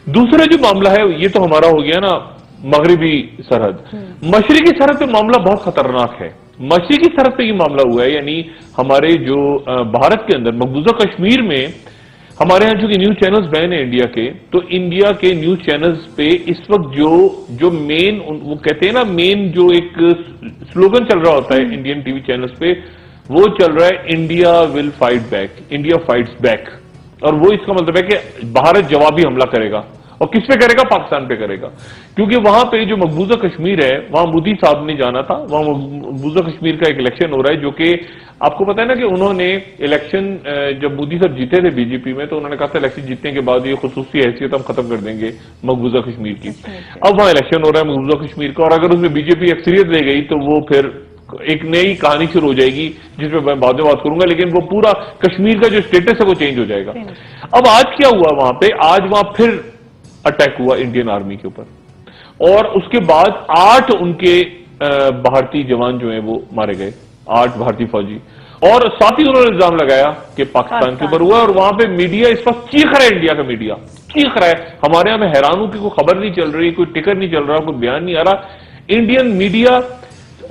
दूसरा जो मामला है ये तो हमारा हो गया ना मगरिबी सरहद। मशरिकी सरहद पे मामला बहुत खतरनाक है। मशरिकी सरहद पे ये मामला हुआ है, यानी हमारे जो भारत के अंदर मकबूजा कश्मीर में हमारे यहाँ चूंकि न्यूज चैनल्स बैन है इंडिया के, तो इंडिया के न्यूज चैनल्स पे इस वक्त जो मेन वो कहते हैं ना, मेन जो एक स्लोगन चल रहा होता है इंडियन टीवी चैनल्स पे, वो चल रहा है India will fight back, India fights back. और वो इसका मतलब है कि भारत जवाबी हमला करेगा। और किस पे करेगा? पाकिस्तान पे करेगा। क्योंकि वहां पे जो मकबूजा कश्मीर है, वहां मोदी साहब ने जाना था, वहां मकबूजा कश्मीर का एक इलेक्शन हो रहा है, जो कि आपको पता है ना कि उन्होंने इलेक्शन जब मोदी साहब जीते थे बीजेपी में, तो उन्होंने कहा था इलेक्शन जीतने के बाद ये खुसूसी हैसियत हम खत्म कर देंगे मकबूजा कश्मीर की। अब वहां इलेक्शन हो रहा है मकबूजा कश्मीर का, और अगर उसमें बीजेपी अक्सरियत ले गई तो वो फिर एक नई कहानी शुरू हो जाएगी, जिसमें मैं बाद में बात करूंगा। लेकिन वो पूरा कश्मीर का जो स्टेटस है वो चेंज हो जाएगा। अब आज क्या हुआ वहां पे? आज वहां फिर अटैक हुआ इंडियन आर्मी के ऊपर, और उसके बाद 8 उनके भारतीय जवान जो हैं वो मारे गए, 8 भारतीय फौजी। और साथ ही उन्होंने इल्जाम लगाया कि पाकिस्तान के ऊपर हुआ। और वहां पे मीडिया इस वक्त चीख रहा है, इंडिया का मीडिया चीख रहा है। हमारे यहां मैं हैरान हूं कि कोई खबर नहीं चल रही, कोई टिकर नहीं चल रहा, कोई बयान नहीं आ रहा। इंडियन मीडिया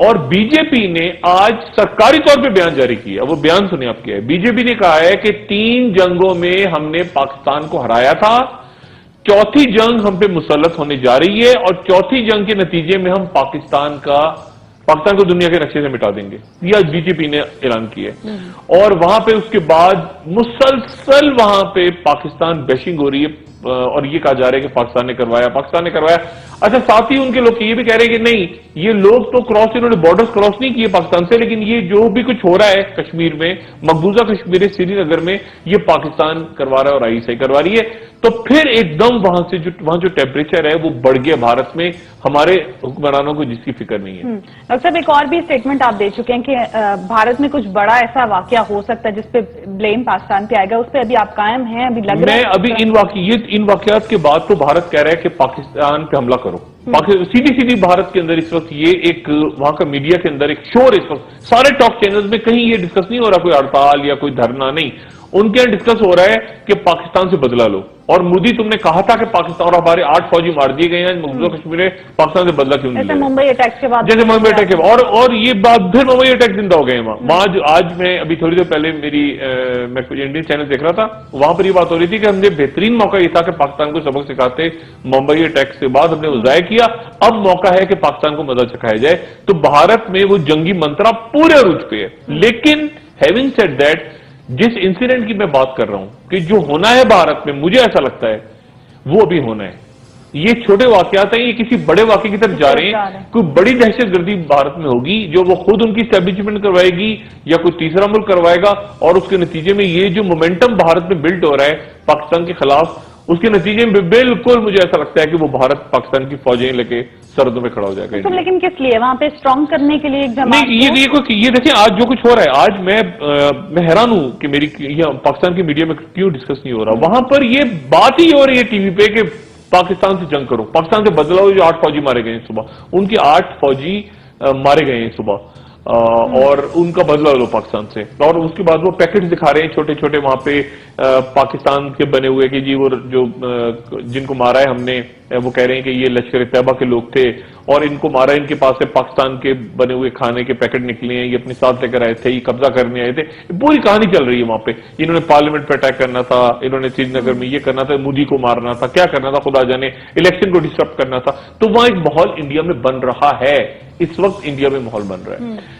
और बीजेपी ने आज सरकारी तौर पे बयान जारी किया। वो बयान सुने आप क्या है। बीजेपी ने कहा है कि 3 जंगों में हमने पाकिस्तान को हराया था, चौथी जंग हम पे मुसल्लत होने जा रही है, और चौथी जंग के नतीजे में हम पाकिस्तान को दुनिया के नक्शे से मिटा देंगे। ये आज बीजेपी ने ऐलान किया है। और वहां पे उसके बाद मुसलसल वहां पे पाकिस्तान बैशिंग हो रही है, और ये कहा जा रहा है कि पाकिस्तान ने करवाया। अच्छा, साथ ही उनके लोग ये भी कह रहे हैं कि नहीं, ये लोग तो इन्होंने बॉर्डर्स क्रॉस नहीं किए पाकिस्तान से, लेकिन ये जो भी कुछ हो रहा है कश्मीर में, मकबूजा कश्मीर श्रीनगर में, ये पाकिस्तान करवा रहा है और आईएसआई करवा रही है। तो फिर एकदम वहां जो टेम्परेचर है वो बढ़ गया भारत में, हमारे हुक्मरानों को जिसकी फिक्र नहीं है। डॉक्टर साहब, एक और भी स्टेटमेंट आप दे चुके हैं कि भारत में कुछ बड़ा ऐसा वाकया हो सकता है जिसपे ब्लेम पाकिस्तान पे आएगा, उस पर अभी आप कायम हैं? अभी लग रहा है मैं अभी इन वाकयात के बाद तो भारत कह रहा है कि पाकिस्तान पे हमला करो। सीधी भारत के अंदर इस वक्त ये एक वहां का मीडिया के अंदर एक शोर, इस वक्त सारे टॉप चैनल्स में कहीं ये डिस्कस नहीं हो रहा कोई हड़ताल या कोई धरना, नहीं, उनके यहां डिस्कस हो रहा है कि पाकिस्तान से बदला लो। और मोदी, तुमने कहा था कि पाकिस्तान, और हमारे 8 फौजी मार दिए गए हैं मकबूजा कश्मीर में, पाकिस्तान से बदला क्यों नहीं लिया? मुंबई अटैक के बाद, जैसे मुंबई अटैक के बाद, और ये बात फिर मुंबई अटैक जिंदा हो गए वहां। आज मैं अभी थोड़ी देर पहले मैं कुछ इंडियन चैनल देख रहा था, वहां पर ये बात हो रही थी कि हमने बेहतरीन मौका ये था कि पाकिस्तान को सबक सिखाते, मुंबई अटैक के बाद हमने वो जाया किया, अब मौका है कि पाकिस्तान को मजा चखाया जाए। तो भारत में वो जंगी मंत्रा पूरे अरूज पे है। लेकिन हैविंग सेड दैट, जिस इंसिडेंट की मैं बात कर रहा हूं कि जो होना है भारत में, मुझे ऐसा लगता है वो अभी होना है। ये छोटे वाकयात हैं, ये किसी बड़े वाकये की तरफ जा रहे हैं। कोई बड़ी दहशतगर्दी भारत में होगी जो वो खुद उनकी स्टैब्लिशमेंट करवाएगी या कोई तीसरा मुल्क करवाएगा, और उसके नतीजे में ये जो मोमेंटम भारत में बिल्ड हो रहा है पाकिस्तान के खिलाफ, उसके नतीजे में बिल्कुल मुझे ऐसा लगता है कि वो भारत पाकिस्तान की फौजें लेके सरहदों में खड़ा हो जाएगा। तो लेकिन किस लिए? वहां पे स्ट्रांग करने के लिए एक जमात? नहीं, ये देखिए आज जो कुछ हो रहा है, आज मैं हैरान हूं कि मेरी पाकिस्तान की मीडिया में क्यों डिस्कस नहीं हो रहा। वहां पर ये बात ही हो रही है टीवी पे कि पाकिस्तान से जंग करो, पाकिस्तान से बदला हो। जो 8 फौजी मारे गए हैं सुबह, उनके 8 फौजी मारे गए हैं सुबह, और उनका बदला लो पाकिस्तान से। और उसके बाद वो पैकेट्स दिखा रहे हैं छोटे छोटे वहां पे पाकिस्तान के बने हुए कि जी वो जो जिनको मारा है हमने, वो कह रहे हैं कि ये लश्कर तैयबा के लोग थे और इनको मारा, इनके पास से पाकिस्तान के बने हुए खाने के पैकेट निकले हैं, ये अपने साथ लेकर आए थे, ये कब्जा करने आए थे। पूरी कहानी चल रही है वहां पे। इन्होंने पार्लियामेंट पे अटैक करना था, इन्होंने श्रीनगर में ये करना था, मोदी को मारना था, क्या करना था खुदा जाने, इलेक्शन को डिस्टर्ब करना था। तो वहां एक माहौल इंडिया में बन रहा है, इस वक्त इंडिया में माहौल बन रहा है।